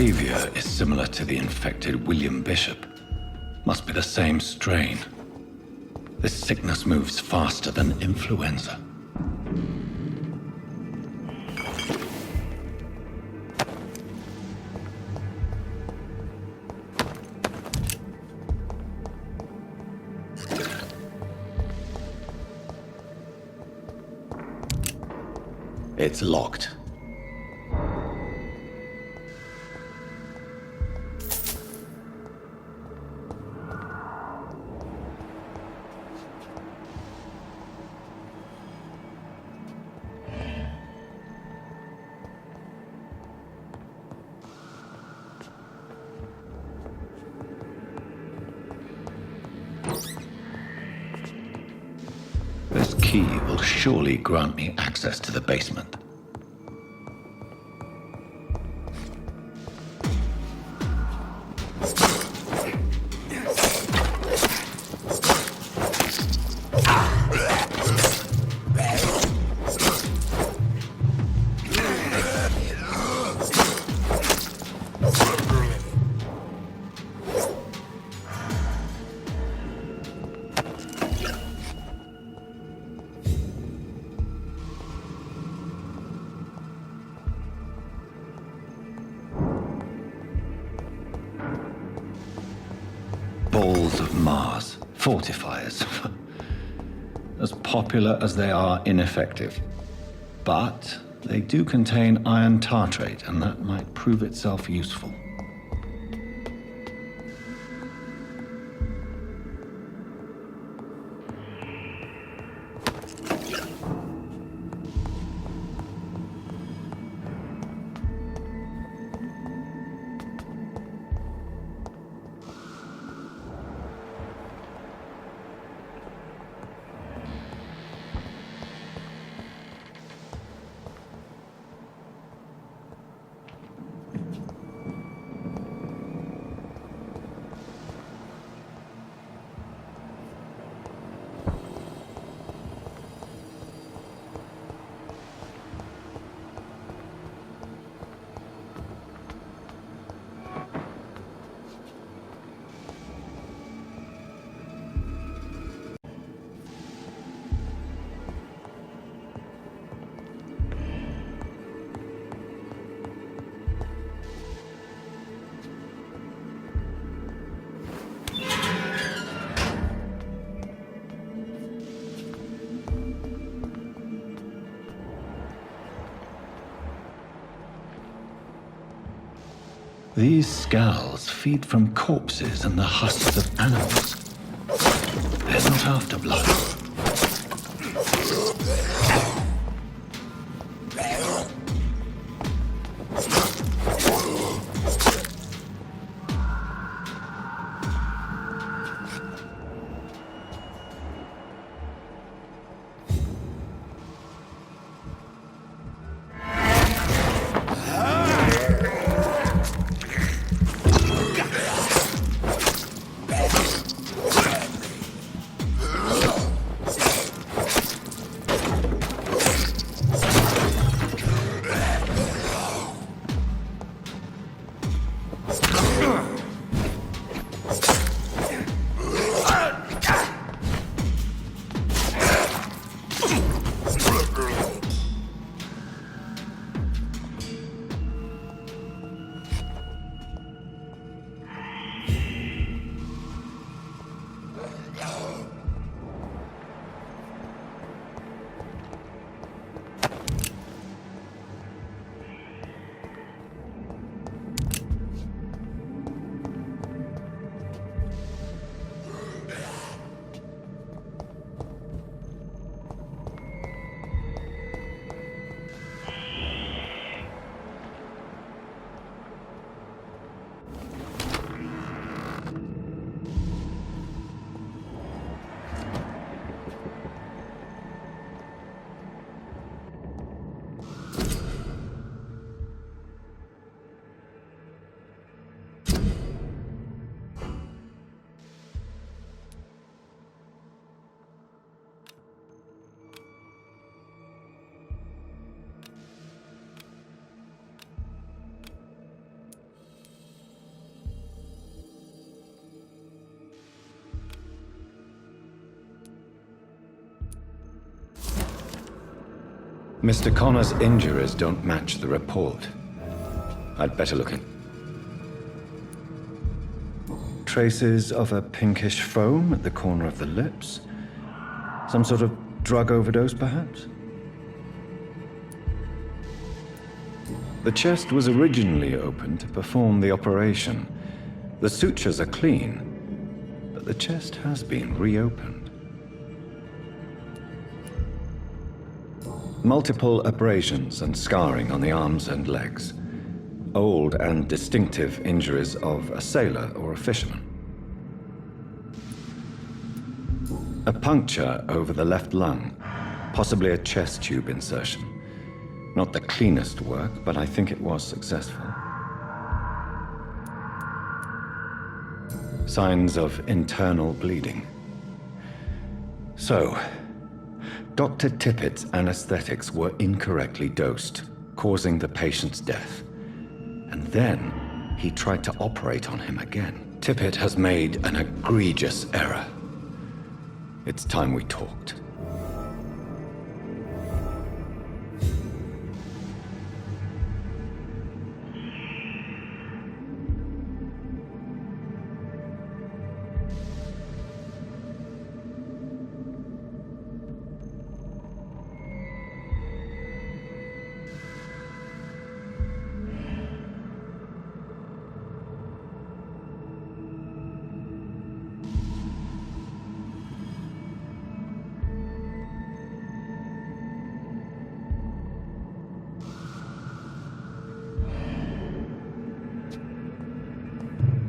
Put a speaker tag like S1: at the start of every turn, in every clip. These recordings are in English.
S1: behavior is similar to the infected William Bishop. Must be the same strain. This sickness moves faster than influenza. It's locked. This key will surely grant me access to the basement. Balls of Mars, fortifiers. As popular as they are ineffective. But they do contain iron tartrate, and that might prove itself useful. These skulls feed from corpses and the husks of animals. They're not after blood. Mr. Connor's injuries don't match the report. I'd better look in. Traces of a pinkish foam at the corner of the lips. Some sort of drug overdose, perhaps? The chest was originally opened to perform the operation. The sutures are clean, but the chest has been reopened. Multiple abrasions and scarring on the arms and legs. Old and distinctive injuries of a sailor or a fisherman. A puncture over the left lung, possibly a chest tube insertion. Not the cleanest work, but I think it was successful. Signs of internal bleeding. So, Dr. Tippett's anesthetics were incorrectly dosed, causing the patient's death. And then he tried to operate on him again. Tippett has made an egregious error. It's time we talked.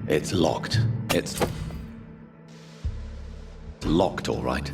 S1: It's locked. It's locked, all right.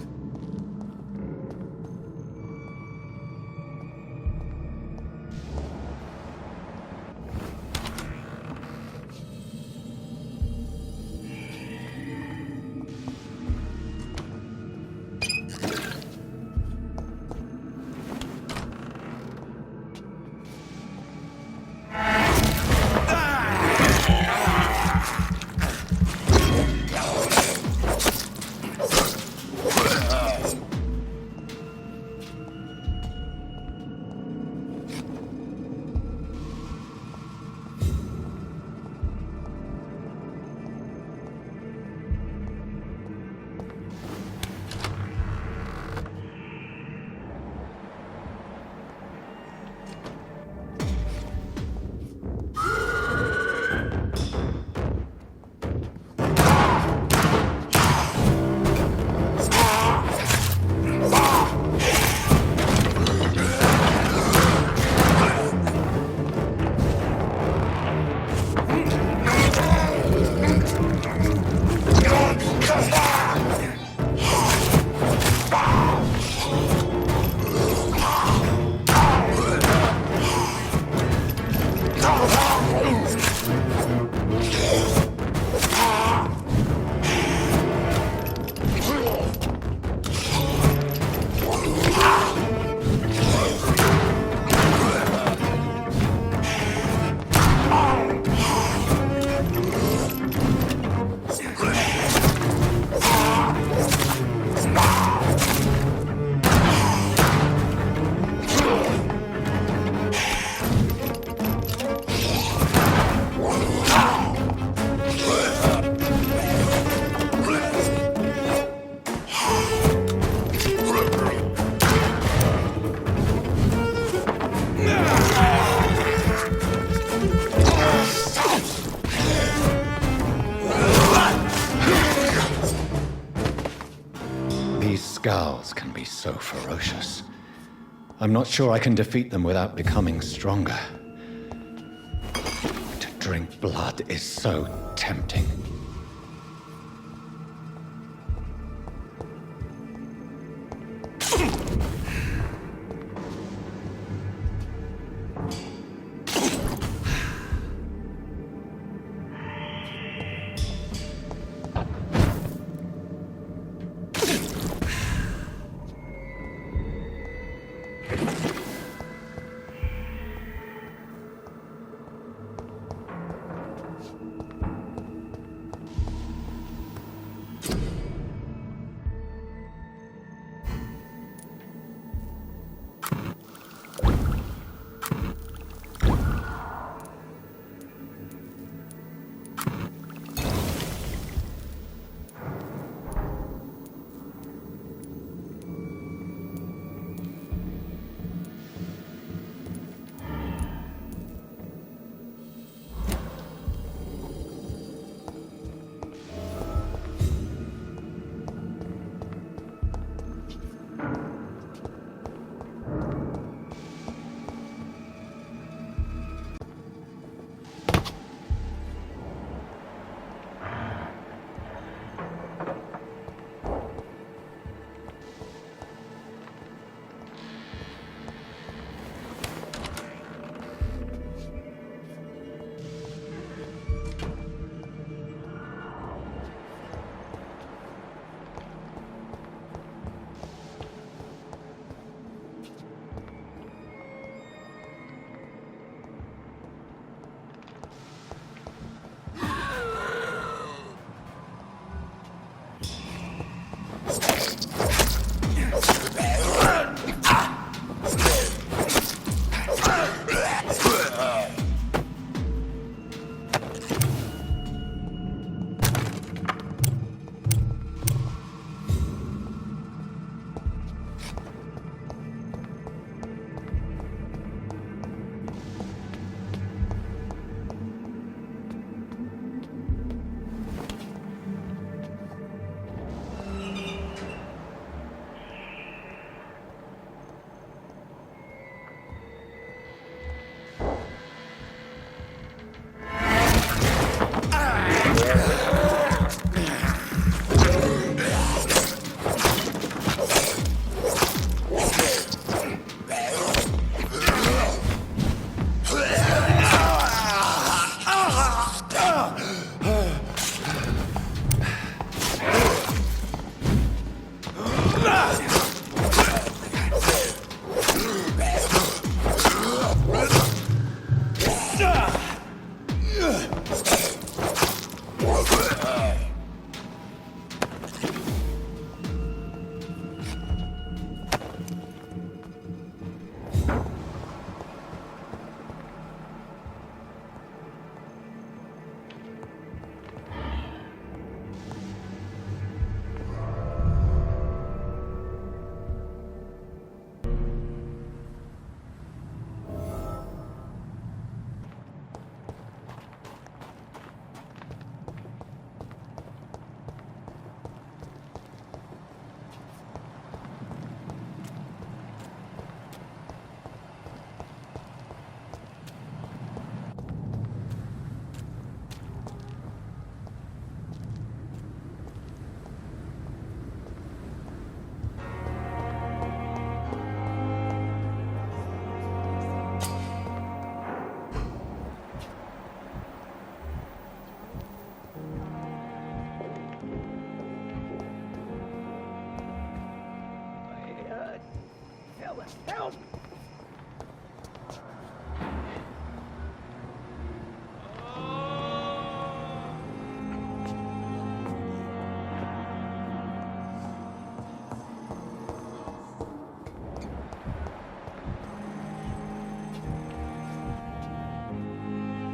S1: Scowls can be so ferocious. I'm not sure I can defeat them without becoming stronger. To drink blood is so tempting.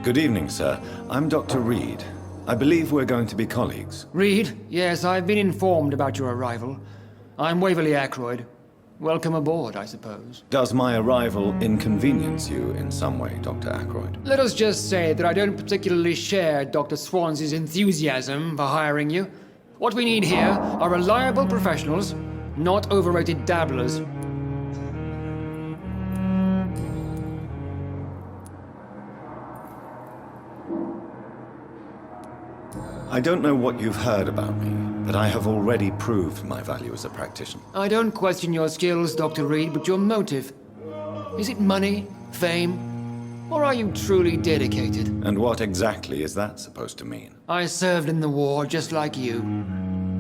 S1: Good evening, sir. I'm Dr. Reed. I believe we're going to be colleagues.
S2: Reed? Yes, I've been informed about your arrival. I'm Waverly Ackroyd. Welcome aboard, I suppose.
S1: Does my arrival inconvenience you in some way, Dr. Ackroyd?
S2: Let us just say that I don't particularly share Dr. Swansea's enthusiasm for hiring you. What we need here are reliable professionals, not overrated dabblers.
S1: I don't know what you've heard about me, but I have already proved my value as a practitioner.
S2: I don't question your skills, Dr. Reed, but your motive. Is it money, fame, or are you truly dedicated?
S1: And what exactly is that supposed to mean?
S2: I served in the war just like you.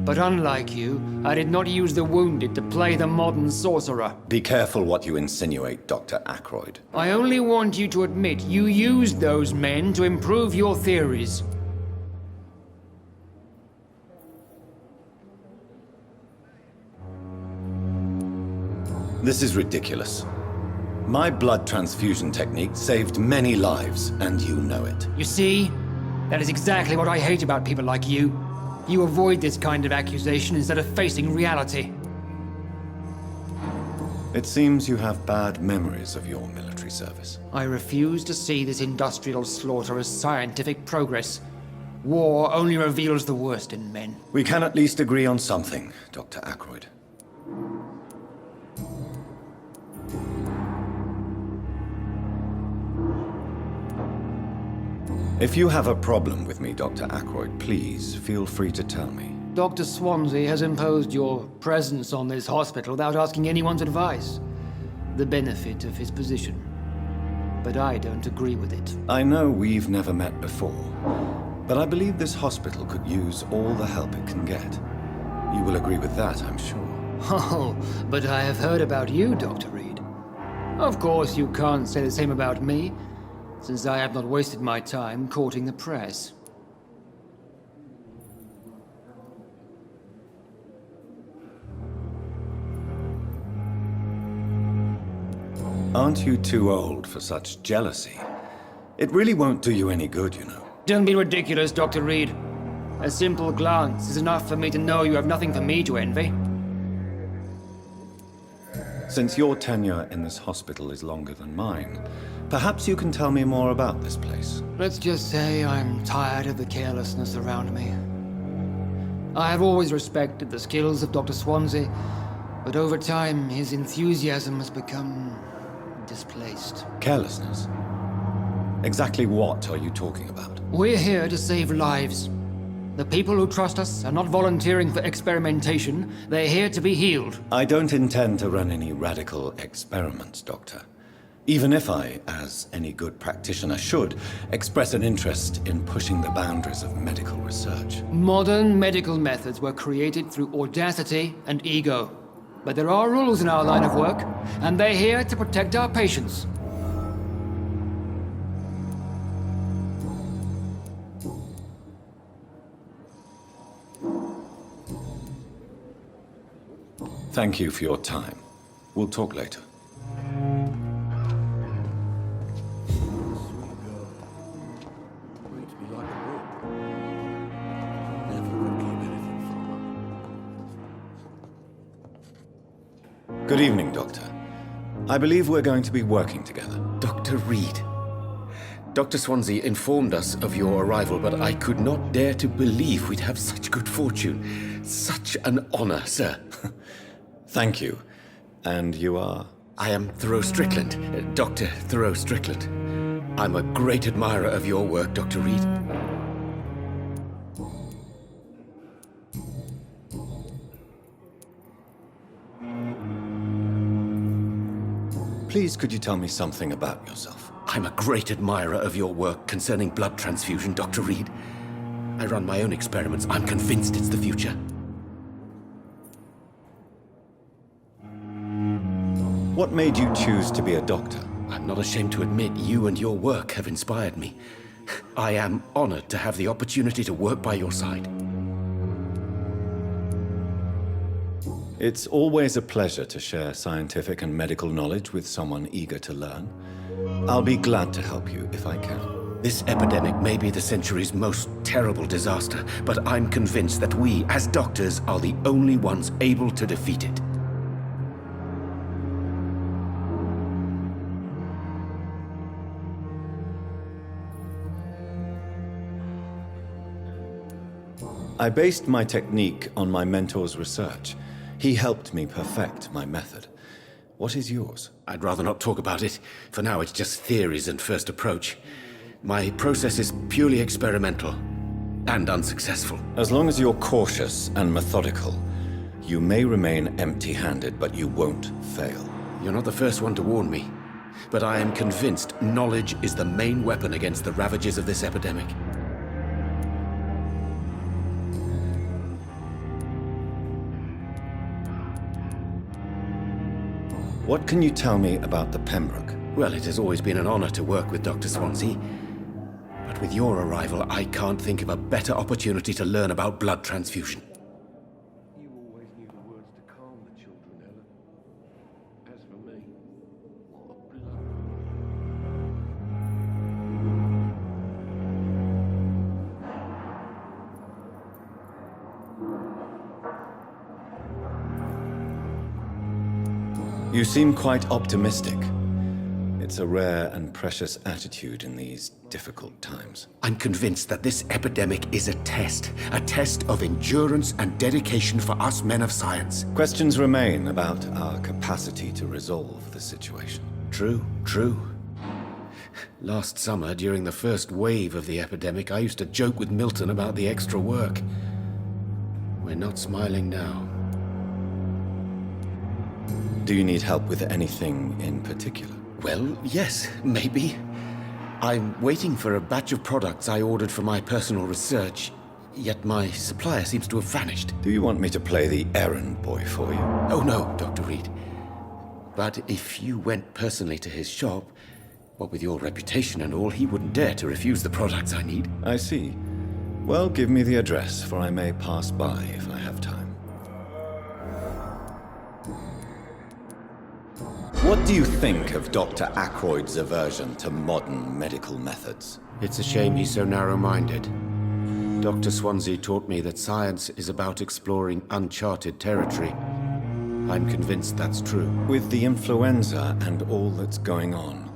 S2: But unlike you, I did not use the wounded to play the modern sorcerer.
S1: Be careful what you insinuate, Dr. Ackroyd.
S2: I only want you to admit you used those men to improve your theories.
S1: This is ridiculous. My blood transfusion technique saved many lives, and you know it.
S2: You see? That is exactly what I hate about people like you. You avoid this kind of accusation instead of facing reality.
S1: It seems you have bad memories of your military service.
S2: I refuse to see this industrial slaughter as scientific progress. War only reveals the worst in men.
S1: We can at least agree on something, Dr. Ackroyd. If you have a problem with me, Dr. Ackroyd, please feel free to tell me.
S2: Dr. Swansea has imposed your presence on this hospital without asking anyone's advice. The benefit of his position. But I don't agree with it.
S1: I know we've never met before, but I believe this hospital could use all the help it can get. You will agree with that, I'm sure.
S2: Oh, but I have heard about you, Dr. Reed. Of course, you can't say the same about me, since I have not wasted my time courting the press.
S1: Aren't you too old for such jealousy? It really won't do you any good, you know.
S2: Don't be ridiculous, Dr. Reed. A simple glance is enough for me to know you have nothing for me to envy.
S1: Since your tenure in this hospital is longer than mine, perhaps you can tell me more about this place.
S2: Let's just say I'm tired of the carelessness around me. I have always respected the skills of Dr. Swansea, but over time his enthusiasm has become displaced.
S1: Carelessness? Exactly what are you talking about?
S2: We're here to save lives. The people who trust us are not volunteering for experimentation. They're here to be healed.
S1: I don't intend to run any radical experiments, Doctor. Even if I, as any good practitioner should, express an interest in pushing the boundaries of medical research.
S2: Modern medical methods were created through audacity and ego. But there are rules in our line of work, and they're here to protect our patients.
S1: Thank you for your time. We'll talk later. Good evening, Doctor. I believe we're going to be working together.
S3: Dr. Reed. Dr. Swansea informed us of your arrival, but I could not dare to believe we'd have such good fortune. Such an honor, sir.
S1: Thank you. And you are?
S3: I am Thoreau Strickland, Dr. Thoreau Strickland. I'm a great admirer of your work, Dr. Reed.
S1: Please, could you tell me something about yourself?
S3: I'm a great admirer of your work concerning blood transfusion, Dr. Reed. I run my own experiments. I'm convinced it's the future.
S1: What made you choose to be a doctor?
S3: I'm not ashamed to admit you and your work have inspired me. I am honored to have the opportunity to work by your side.
S1: It's always a pleasure to share scientific and medical knowledge with someone eager to learn. I'll be glad to help you if I can.
S3: This epidemic may be the century's most terrible disaster, but I'm convinced that we, as doctors, are the only ones able to defeat it.
S1: I based my technique on my mentor's research. He helped me perfect my method. What is yours?
S3: I'd rather not talk about it. For now, it's just theories and first approach. My process is purely experimental and unsuccessful.
S1: As long as you're cautious and methodical, you may remain empty-handed, but you won't fail.
S3: You're not the first one to warn me, but I am convinced knowledge is the main weapon against the ravages of this epidemic.
S1: What can you tell me about the Pembroke?
S3: Well, it has always been an honor to work with Dr. Swansea. But with your arrival, I can't think of a better opportunity to learn about blood transfusion.
S4: You always knew the words to calm the children, Ellen. As for me, what a blood...
S1: You seem quite optimistic. It's a rare and precious attitude in these difficult times.
S3: I'm convinced that this epidemic is a test of endurance and dedication for us men of science.
S1: Questions remain about our capacity to resolve the situation.
S3: True. Last summer, during the first wave of the epidemic, I used to joke with Milton about the extra work. We're not smiling now.
S1: Do you need help with anything in particular?
S3: Well, yes, maybe. I'm waiting for a batch of products I ordered for my personal research, yet my supplier seems to have vanished.
S1: Do you want me to play the errand boy for you?
S3: Oh no, Dr. Reed. But if you went personally to his shop, what with your reputation and all, he wouldn't dare to refuse the products I need.
S1: I see. Well, give me the address, for I may pass by if I have time. What do you think of Dr. Ackroyd's aversion to modern medical methods?
S3: It's a shame he's so narrow-minded. Dr. Swansea taught me that science is about exploring uncharted territory. I'm convinced that's true.
S1: With the influenza and all that's going on,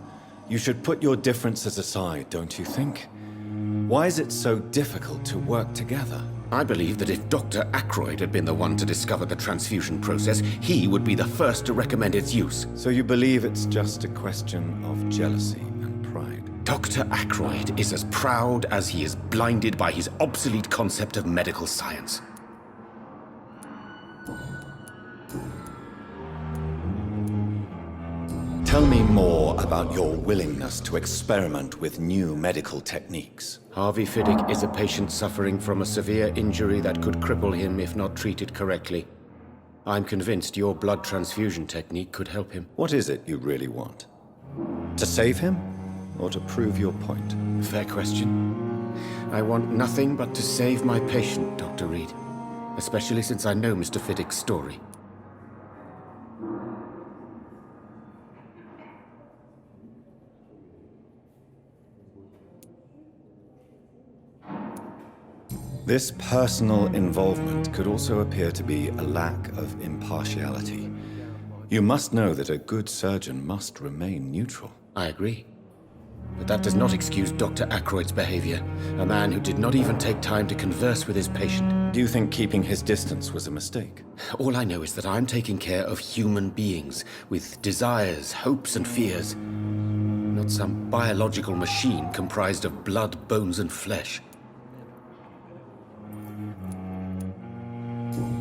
S1: you should put your differences aside, don't you think? Why is it so difficult to work together?
S3: I believe that if Dr. Ackroyd had been the one to discover the transfusion process, he would be the first to recommend its use.
S1: So you believe it's just a question of jealousy and pride?
S3: Dr. Ackroyd is as proud as he is blinded by his obsolete concept of medical science.
S1: Tell me more about your willingness to experiment with new medical techniques.
S3: Harvey Fiddick is a patient suffering from a severe injury that could cripple him if not treated correctly. I'm convinced your blood transfusion technique could help him.
S1: What is it you really want? To save him, or to prove your point?
S3: Fair question. I want nothing but to save my patient, Dr. Reed. Especially since I know Mr. Fiddick's story.
S1: This personal involvement could also appear to be a lack of impartiality. You must know that a good surgeon must remain neutral.
S3: I agree. But that does not excuse Dr. Ackroyd's behavior, a man who did not even take time to converse with his patient.
S1: Do you think keeping his distance was a mistake?
S3: All I know is that I'm taking care of human beings with desires, hopes, and fears. Not some biological machine comprised of blood, bones, and flesh.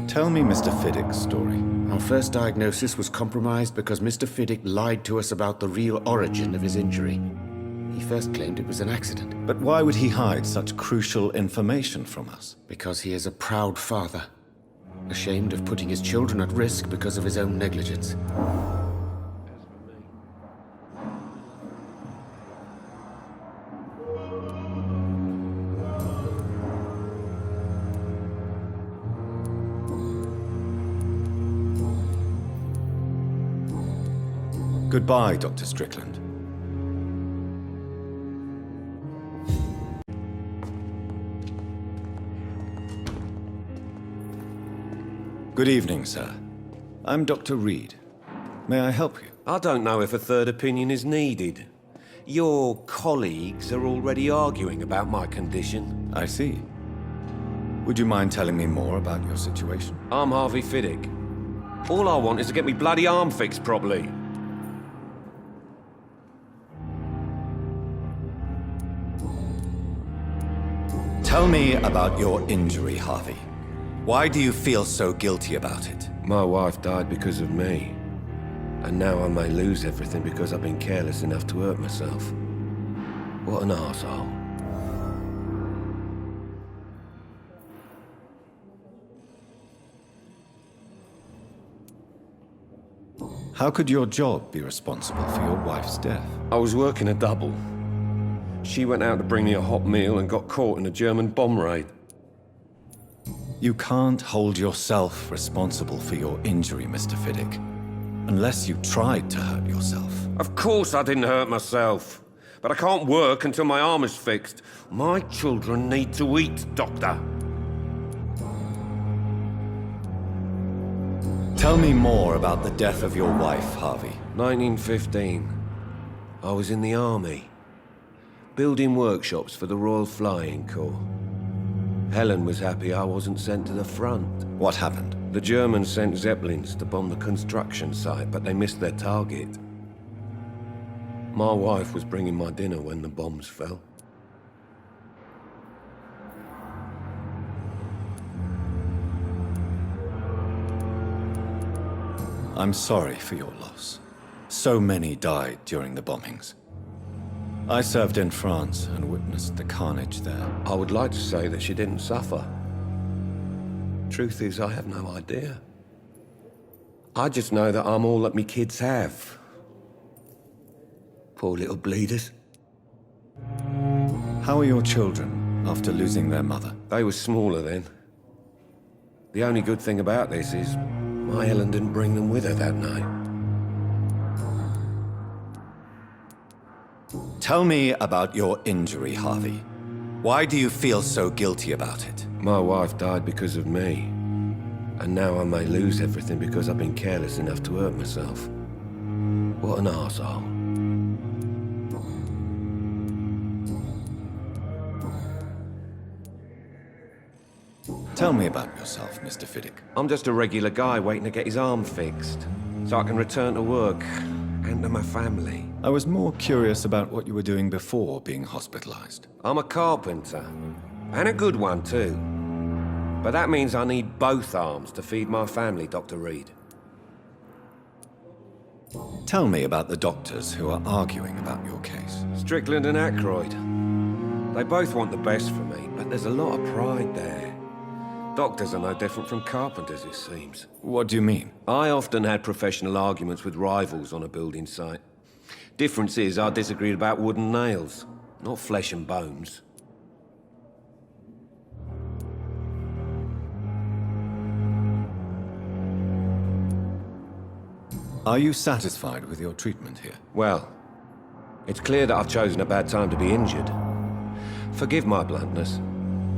S1: Tell me Mr. Fiddick's story.
S3: Our first diagnosis was compromised because Mr. Fiddick lied to us about the real origin of his injury. He first claimed it was an accident.
S1: But why would he hide such crucial information from us?
S3: Because he is a proud father, ashamed of putting his children at risk because of his own negligence.
S1: Goodbye, Dr. Strickland. Good evening, sir. I'm Dr. Reed. May I help you?
S5: I don't know if a third opinion is needed. Your colleagues are already arguing about my condition.
S1: I see. Would you mind telling me more about your situation?
S5: I'm Harvey Fiddick. All I want is to get me bloody arm fixed properly.
S1: Tell me about your injury, Harvey. Why do you feel so guilty about it?
S5: My wife died because of me. And now I may lose everything because I've been careless enough to hurt myself. What an arsehole.
S1: How could your job be responsible for your wife's death?
S5: I was working a double. She went out to bring me a hot meal and got caught in a German bomb raid.
S1: You can't hold yourself responsible for your injury, Mr. Fiddick, unless you tried to hurt yourself.
S5: Of course I didn't hurt myself. But I can't work until my arm is fixed. My children need to eat, Doctor.
S1: Tell me more about the death of your wife, Harvey.
S5: 1915. I was in the army, building workshops for the Royal Flying Corps. Helen was happy I wasn't sent to the front.
S1: What happened?
S5: The Germans sent Zeppelins to bomb the construction site, but they missed their target. My wife was bringing my dinner when the bombs fell.
S1: I'm sorry for your loss. So many died during the bombings. I served in France and witnessed the carnage there.
S5: I would like to say that she didn't suffer. Truth is, I have no idea. I just know that I'm all that me kids have. Poor little bleeders.
S1: How are your children after losing their mother?
S5: They were smaller then. The only good thing about this is my Helen didn't bring them with her that night.
S1: Tell me about your injury, Harvey. Why do you feel so guilty about it?
S5: My wife died because of me. And now I may lose everything because I've been careless enough to hurt myself. What an arsehole.
S1: Tell me about yourself, Mr. Fiddick.
S5: I'm just a regular guy waiting to get his arm fixed, so I can return to work and to my family.
S1: I was more curious about what you were doing before being hospitalized.
S5: I'm a carpenter, and a good one too. But that means I need both arms to feed my family, Dr. Reed.
S1: Tell me about the doctors who are arguing about your case.
S5: Strickland and Aykroyd. They both want the best for me, but there's a lot of pride there. Doctors are no different from carpenters, it seems.
S1: What do you mean?
S5: I often had professional arguments with rivals on a building site. Difference is, I disagreed about wooden nails, not flesh and bones.
S1: Are you satisfied with your treatment here?
S5: Well, it's clear that I've chosen a bad time to be injured. Forgive my bluntness,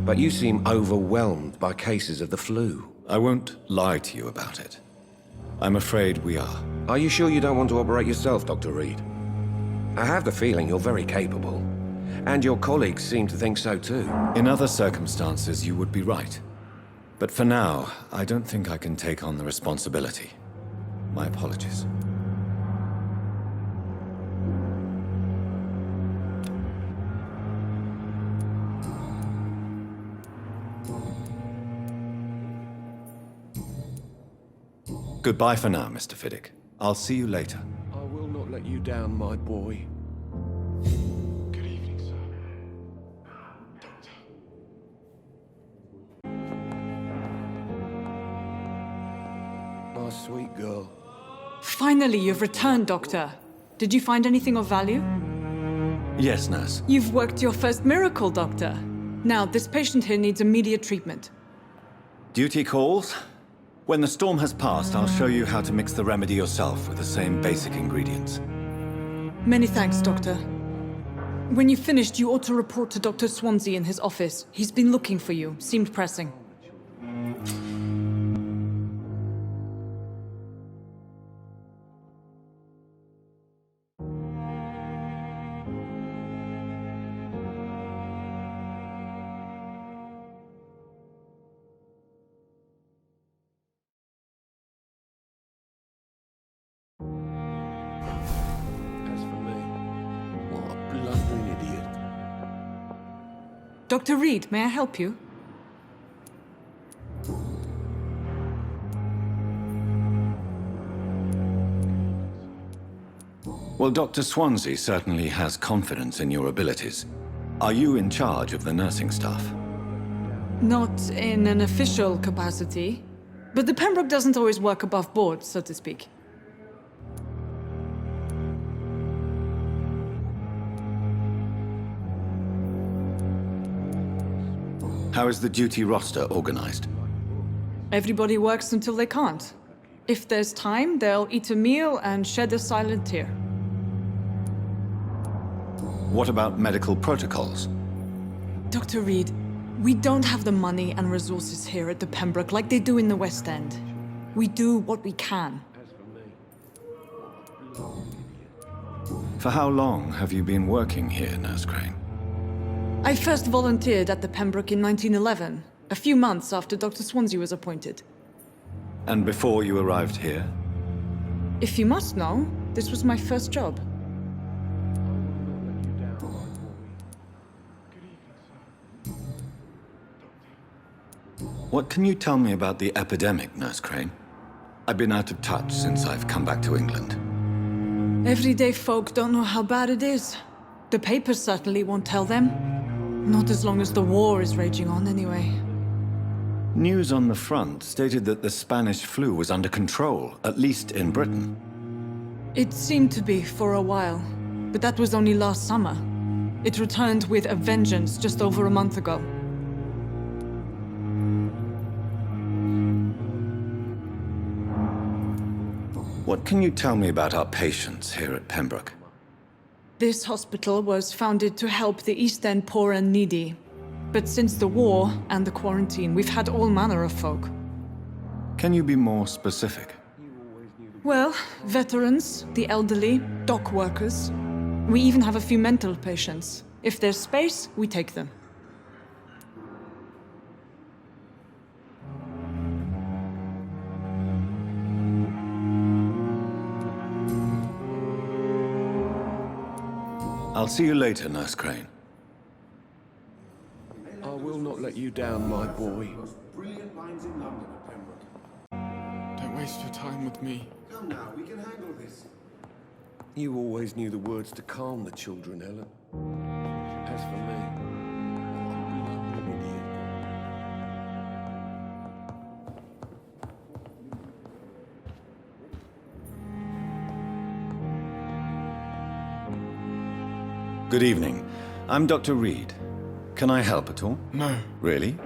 S5: but you seem overwhelmed by cases of the flu.
S1: I won't lie to you about it. I'm afraid we are.
S5: Are you sure you don't want to operate yourself, Dr. Reed? I have the feeling you're very capable, and your colleagues seem to think so too.
S1: In other circumstances, you would be right. But for now, I don't think I can take on the responsibility. My apologies. Goodbye for now, Mr. Fiddick. I'll see you later.
S5: I will not let you down, my boy.
S4: Good evening, sir. Doctor.
S5: My sweet girl.
S6: Finally, you've returned, Doctor. Did you find anything of value?
S1: Yes, nurse.
S6: You've worked your first miracle, Doctor. Now, this patient here needs immediate treatment.
S1: Duty calls. When the storm has passed, I'll show you how to mix the remedy yourself with the same basic ingredients.
S6: Many thanks, Doctor. When you've finished, you ought to report to Dr. Swansea in his office. He's been looking for you. Seemed pressing. Dr. Reed, may I help you?
S1: Well, Dr. Swansea certainly has confidence in your abilities. Are you in charge of the nursing staff?
S6: Not in an official capacity, but the Pembroke doesn't always work above board, so to speak.
S1: How is the duty roster organized?
S6: Everybody works until they can't. If there's time, they'll eat a meal and shed a silent tear.
S1: What about medical protocols?
S6: Dr. Reed, we don't have the money and resources here at the Pembroke like they do in the West End. We do what we can.
S1: For how long have you been working here, Nurse Crane?
S6: I first volunteered at the Pembroke in 1911, a few months after Dr. Swansea was appointed.
S1: And before you arrived here?
S6: If you must know, this was my first job.
S1: What can you tell me about the epidemic, Nurse Crane? I've been out of touch since I've come back to England.
S6: Everyday folk don't know how bad it is. The papers certainly won't tell them. Not as long as the war is raging on, anyway.
S1: News on the front stated that the Spanish flu was under control, at least in Britain.
S6: It seemed to be for a while, but that was only last summer. It returned with a vengeance just over a month ago.
S1: What can you tell me about our patients here at Pembroke?
S6: This hospital was founded to help the East End poor and needy. But since the war and the quarantine, we've had all manner of folk.
S1: Can you be more specific?
S6: Well, veterans, the elderly, dock workers. We even have a few mental patients. If there's space, we take them.
S1: I'll see you later, Nurse Crane.
S4: I will not let you down, my boy.
S3: Brilliant lines in London at Pembroke.
S7: Don't waste your time with me.
S3: Come now, we can handle this.
S4: You always knew the words to calm the children, Ellen. As for me, I'm an idiot.
S1: Good evening. I'm Dr. Reed. Can I help at all?
S7: No,
S1: Really?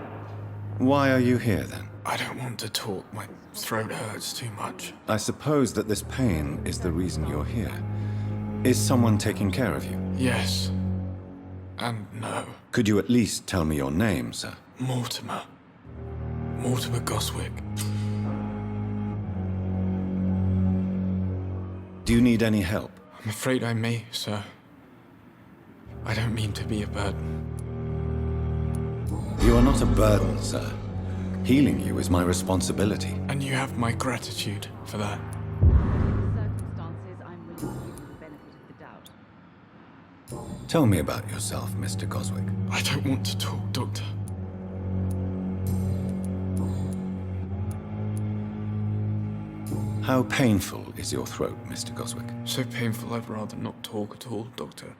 S1: Why are you here then?
S7: I don't want to talk. My throat hurts too much.
S1: I suppose that this pain is the reason you're here. Is someone taking care of you?
S7: Yes. And no.
S1: Could you at least tell me your name, sir?
S7: Mortimer. Mortimer Goswick.
S1: Do you need any help?
S7: I'm afraid I may, sir. I don't mean to be a burden.
S1: You are not a burden, sir. Healing you is my responsibility.
S7: And you have my gratitude for that.
S8: Circumstances, I'm willing to give you the benefit of the doubt.
S1: Tell me about yourself, Mr. Goswick.
S7: I don't want to talk, Doctor.
S1: How painful is your throat, Mr. Goswick?
S7: So painful I'd rather not talk at all, Doctor.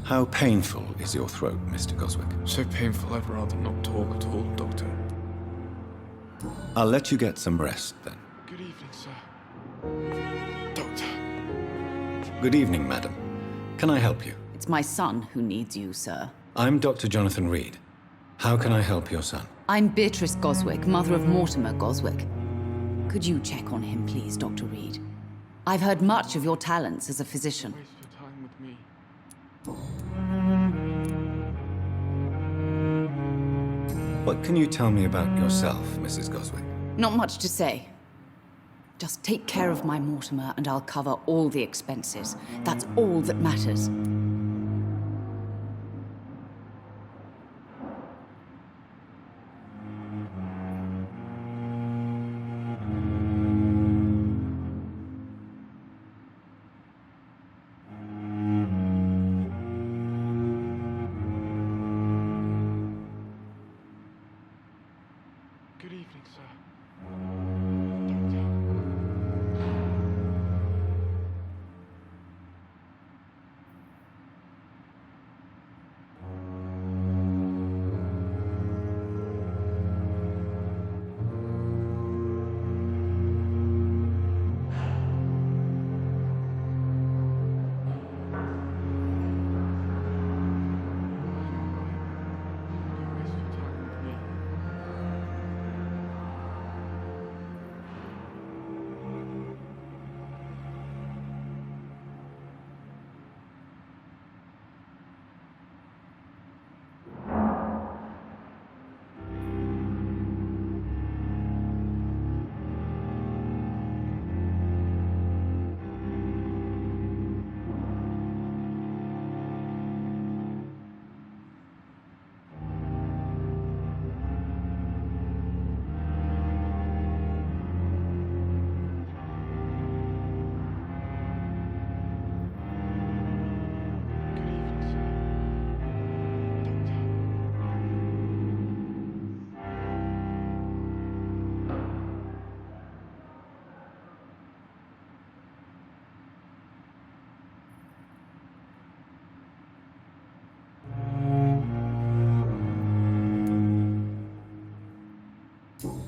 S1: How painful is your throat, Mr. Goswick?
S7: So painful I'd rather not talk at all, Doctor.
S1: I'll let you get some rest then.
S7: Good evening, sir. Doctor.
S1: Good evening, madam. Can I help you?
S8: It's my son who needs you, sir.
S1: I'm Dr. Jonathan Reed. How can I help your son?
S8: I'm Beatrice Goswick, mother of Mortimer Goswick. Could you check on him, please, Dr. Reed? I've heard much of your talents as a physician.
S7: Waste your time with me.
S1: What can you tell me about yourself, Mrs. Goswick?
S8: Not much to say. Just take care of my Mortimer and I'll cover all the expenses. That's all that matters.
S7: evening, sir.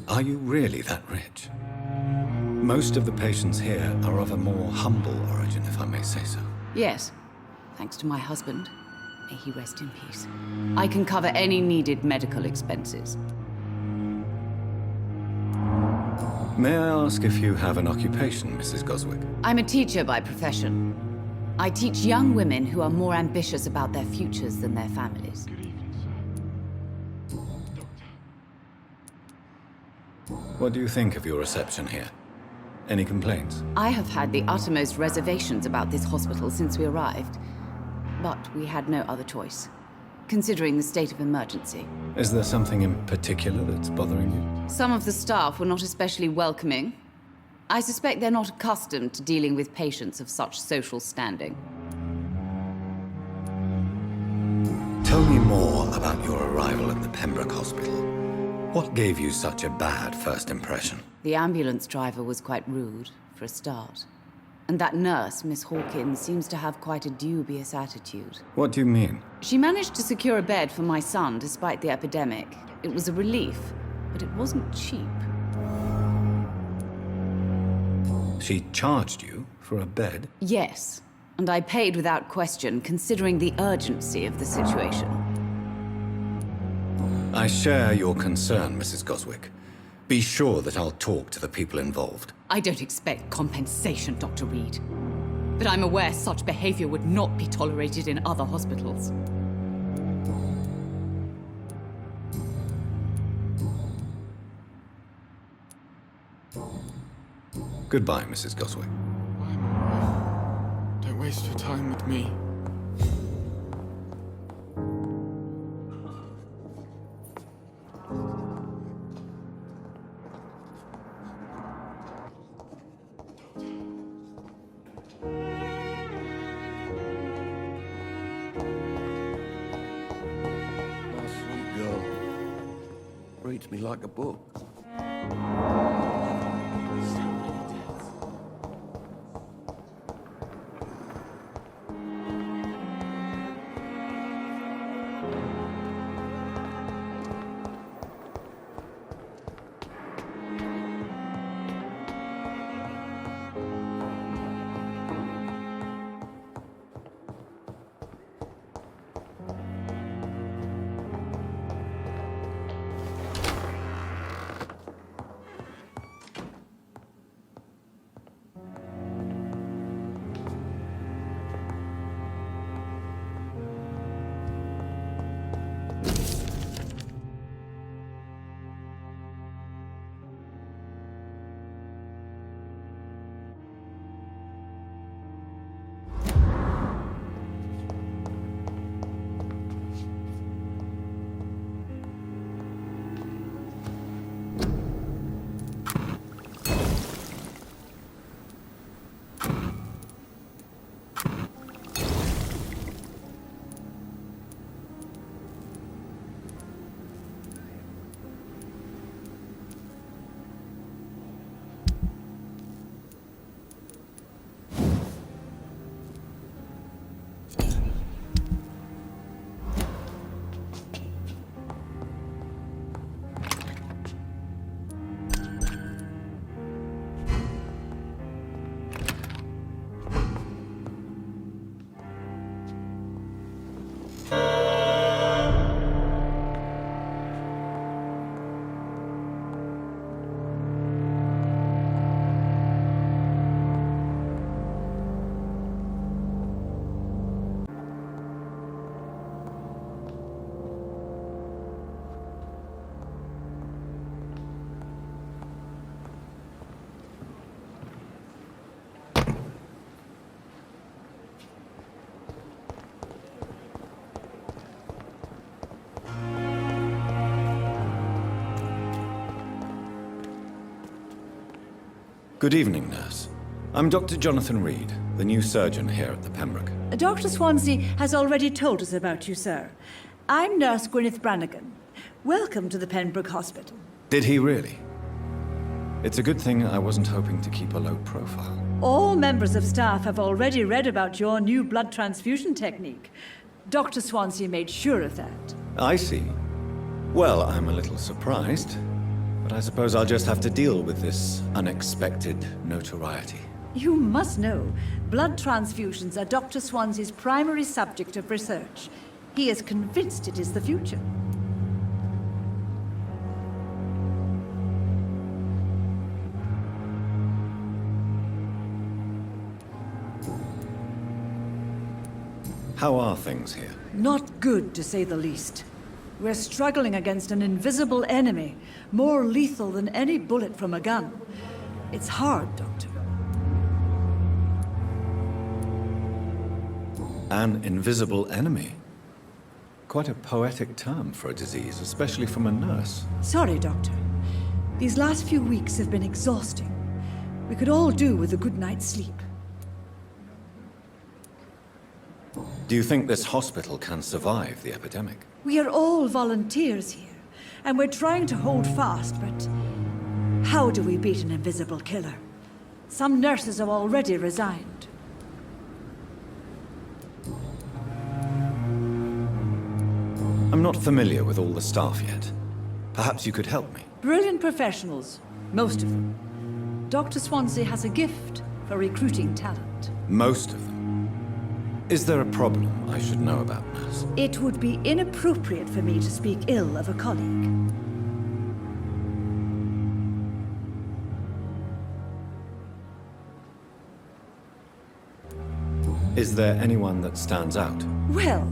S1: Are you really that rich? Most of the patients here are of a more humble origin, if I may say so.
S8: Yes, thanks to my husband. May he rest in peace. I can cover any needed medical expenses.
S1: May I ask if you have an occupation, Mrs. Goswick?
S8: I'm a teacher by profession. I teach young women who are more ambitious about their futures than their families.
S7: Good evening, sir.
S1: What do you think of your reception here? Any complaints?
S8: I have had the uttermost reservations about this hospital since we arrived. But we had no other choice, considering the state of emergency.
S1: Is there something in particular that's bothering you?
S8: Some of the staff were not especially welcoming. I suspect they're not accustomed to dealing with patients of such social standing.
S1: Tell me more about your arrival at the Pembroke Hospital. What gave you such a bad first impression?
S8: The ambulance driver was quite rude, for a start. And that nurse, Miss Hawkins, seems to have quite a dubious attitude.
S1: What do you mean?
S8: She managed to secure a bed for my son despite the epidemic. It was a relief, but it wasn't cheap.
S1: She charged you for a bed?
S8: Yes, and I paid without question, considering the urgency of the situation.
S1: I share your concern, Mrs. Goswick. Be sure that I'll talk to the people involved.
S8: I don't expect compensation, Dr. Reed. But I'm aware such behavior would not be tolerated in other hospitals.
S1: Goodbye, Mrs. Goswick.
S7: I'm alright. Don't waste your time with me.
S5: My sweet girl. Reads me like a book.
S1: Good evening, nurse. I'm Dr. Jonathan Reed, the new surgeon here at the Pembroke.
S9: Dr. Swansea has already told us about you, sir. I'm Nurse Gwyneth Brannigan. Welcome to the Pembroke Hospital.
S1: Did he really? It's a good thing I wasn't hoping to keep a low profile.
S9: All members of staff have already read about your new blood transfusion technique. Dr. Swansea made sure of that.
S1: I see. Well, I'm a little surprised, but I suppose I'll just have to deal with this unexpected notoriety.
S9: You must know, blood transfusions are Dr. Swansea's primary subject of research. He is convinced it is the future.
S1: How are things here?
S9: Not good, to say the least. We're struggling against an invisible enemy, more lethal than any bullet from a gun. It's hard, Doctor.
S1: An invisible enemy? Quite a poetic term for a disease, especially from a nurse.
S9: Sorry, Doctor. These last few weeks have been exhausting. We could all do with a good night's sleep.
S1: Do you think this hospital can survive the epidemic?
S9: We are all volunteers here, and we're trying to hold fast, but how do we beat an invisible killer? Some nurses have already resigned.
S1: I'm not familiar with all the staff yet. Perhaps you could help me.
S9: Brilliant professionals, most of them. Dr. Swansea has a gift for recruiting talent.
S1: Most of them. Is there a problem I should know about, nurse?
S9: It would be inappropriate for me to speak ill of a colleague.
S1: Is there anyone that stands out?
S9: Well,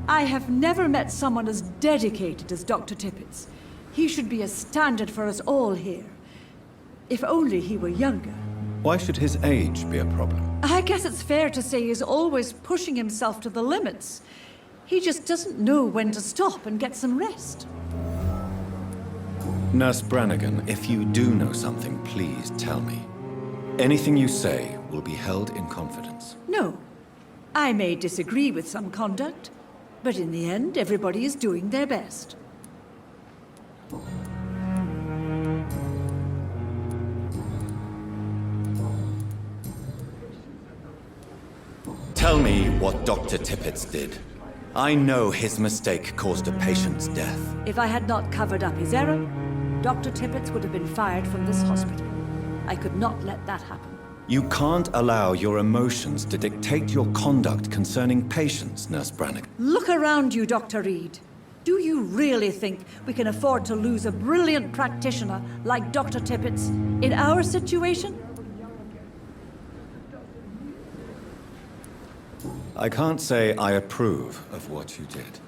S9: I have never met someone as dedicated as Dr. Tippett's. He should be a standard for us all here. If only he were younger.
S1: Why should his age be a problem?
S9: I guess it's fair to say he's always pushing himself to the limits. He just doesn't know when to stop and get some rest.
S1: Nurse Brannigan, if you do know something, please tell me. Anything you say will be held in confidence.
S9: No. I may disagree with some conduct, but in the end, everybody is doing their best.
S1: Tell me what Dr. Tippett did. I know his mistake caused a patient's death.
S9: If I had not covered up his error, Dr. Tippett would have been fired from this hospital. I could not let that happen.
S1: You can't allow your emotions to dictate your conduct concerning patients, Nurse Brannigan.
S9: Look around you, Dr. Reed. Do you really think we can afford to lose a brilliant practitioner like Dr. Tippett's in our situation?
S1: I can't say I approve of what you did.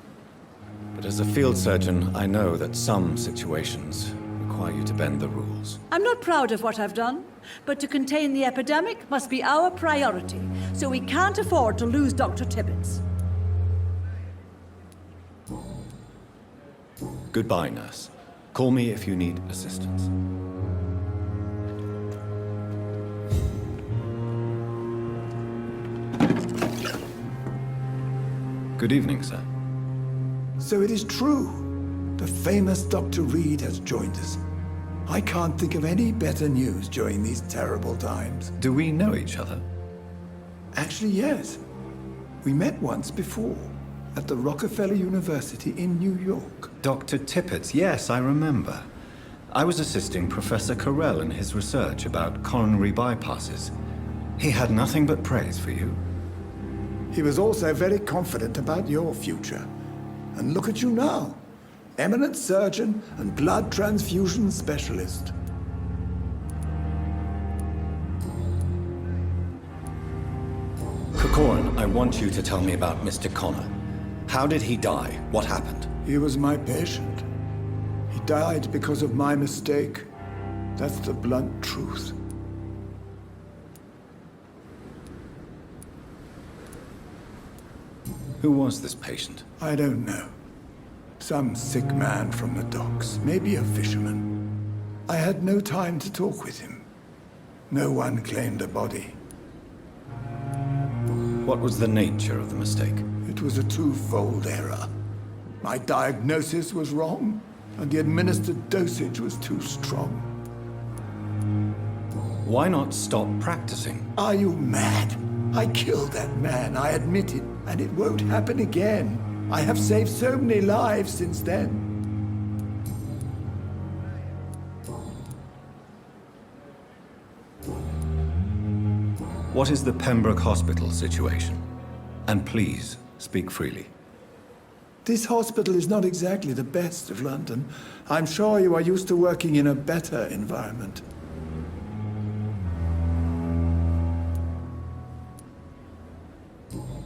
S1: But as a field surgeon, I know that some situations require you to bend the rules.
S9: I'm not proud of what I've done, but to contain the epidemic must be our priority, so we can't afford to lose Dr. Tippett's.
S1: Goodbye, nurse. Call me if you need assistance. Good evening, sir.
S10: So it is true. The famous Dr. Reed has joined us. I can't think of any better news during these terrible times.
S1: Do we know each other?
S10: Actually, yes. We met once before, at the Rockefeller University in New York.
S1: Dr. Tippett, yes, I remember. I was assisting Professor Carell in his research about coronary bypasses. He had nothing but praise for you.
S10: He was also very confident about your future. And look at you now. Eminent surgeon and blood transfusion specialist.
S1: Corcoran, I want you to tell me about Mr. Connor. How did he die? What happened?
S10: He was my patient. He died because of my mistake. That's the blunt truth.
S1: Who was this patient?
S10: I don't know. Some sick man from the docks, maybe a fisherman. I had no time to talk with him. No one claimed a body.
S1: What was the nature of the mistake?
S10: It was a twofold error. My diagnosis was wrong, and the administered dosage was too strong.
S1: Why not stop practicing?
S10: Are you mad? I killed that man, I admit it, and it won't happen again. I have saved so many lives since then.
S1: What is the Pembroke Hospital situation? And please, speak freely.
S10: This hospital is not exactly the best of London. I'm sure you are used to working in a better environment.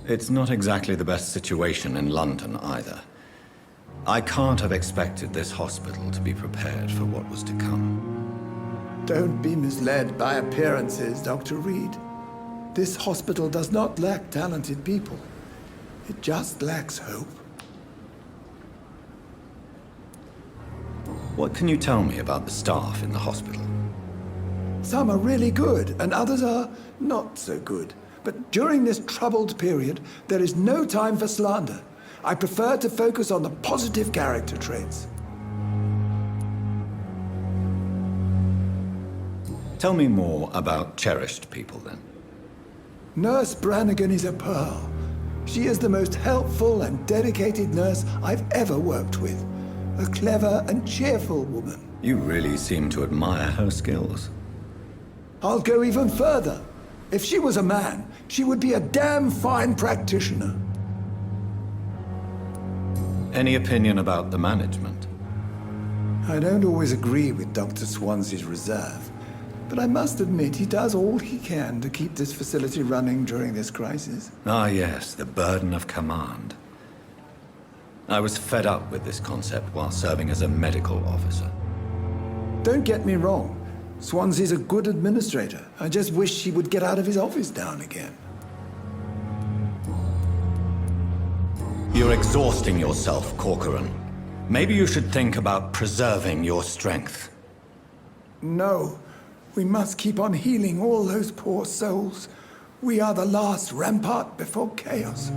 S1: It's not exactly the best situation in London either. I can't have expected this hospital to be prepared for what was to come.
S10: Don't be misled by appearances, Dr. Reed. This hospital does not lack talented people. It just lacks hope.
S1: What can you tell me about the staff in the hospital?
S10: Some are really good, and others are not so good. But during this troubled period, there is no time for slander. I prefer to focus on the positive character traits.
S1: Tell me more about cherished people, then.
S10: Nurse Brannigan is a pearl. She is the most helpful and dedicated nurse I've ever worked with. A clever and cheerful woman.
S1: You really seem to admire her skills.
S10: I'll go even further. If she was a man, she would be a damn fine practitioner.
S1: Any opinion about the management?
S10: I don't always agree with Dr. Swansea's reserve, but I must admit he does all he can to keep this facility running during this crisis.
S1: Ah, yes, the burden of command. I was fed up with this concept while serving as a medical officer.
S10: Don't get me wrong. Swansea's a good administrator. I just wish he would get out of his office now and again.
S1: You're exhausting yourself, Corcoran. Maybe you should think about preserving your strength.
S10: No. We must keep on healing all those poor souls. We are the last rampart before chaos.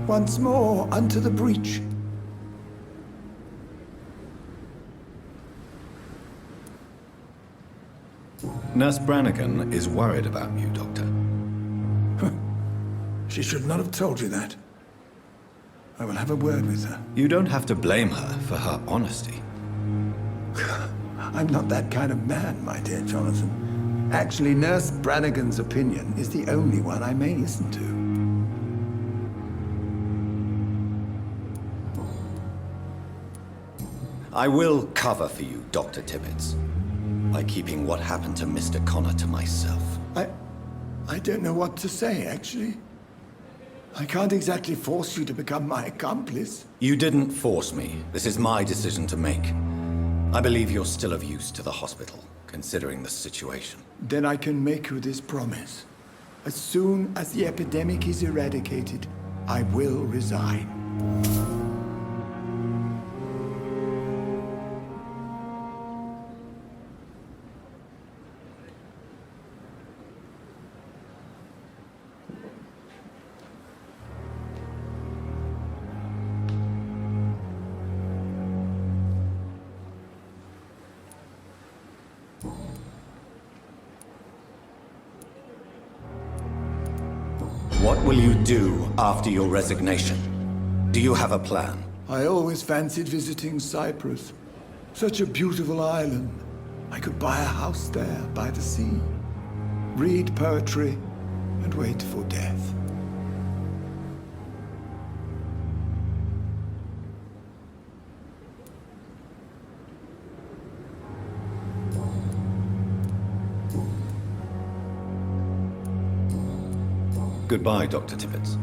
S10: Once more unto the breach.
S1: Nurse Brannigan is worried about you, Doctor.
S10: She should not have told you that. I will have a word with her.
S1: You don't have to blame her for her honesty.
S10: I'm not that kind of man, my dear Jonathan. Actually, Nurse Brannigan's opinion is the only one I may listen to.
S1: I will cover for you, Dr. Tibbets, by keeping what happened to Mr. Connor to myself.
S10: I don't know what to say, actually. I can't exactly force you to become my accomplice.
S1: You didn't force me. This is my decision to make. I believe you're still of use to the hospital, considering the situation.
S10: Then I can make you this promise. As soon as the epidemic is eradicated, I will resign.
S1: What will you do after your resignation? Do you have a plan?
S10: I always fancied visiting Cyprus. Such a beautiful island. I could buy a house there by the sea, read poetry, and wait for death.
S1: Goodbye, Dr. Tibbets.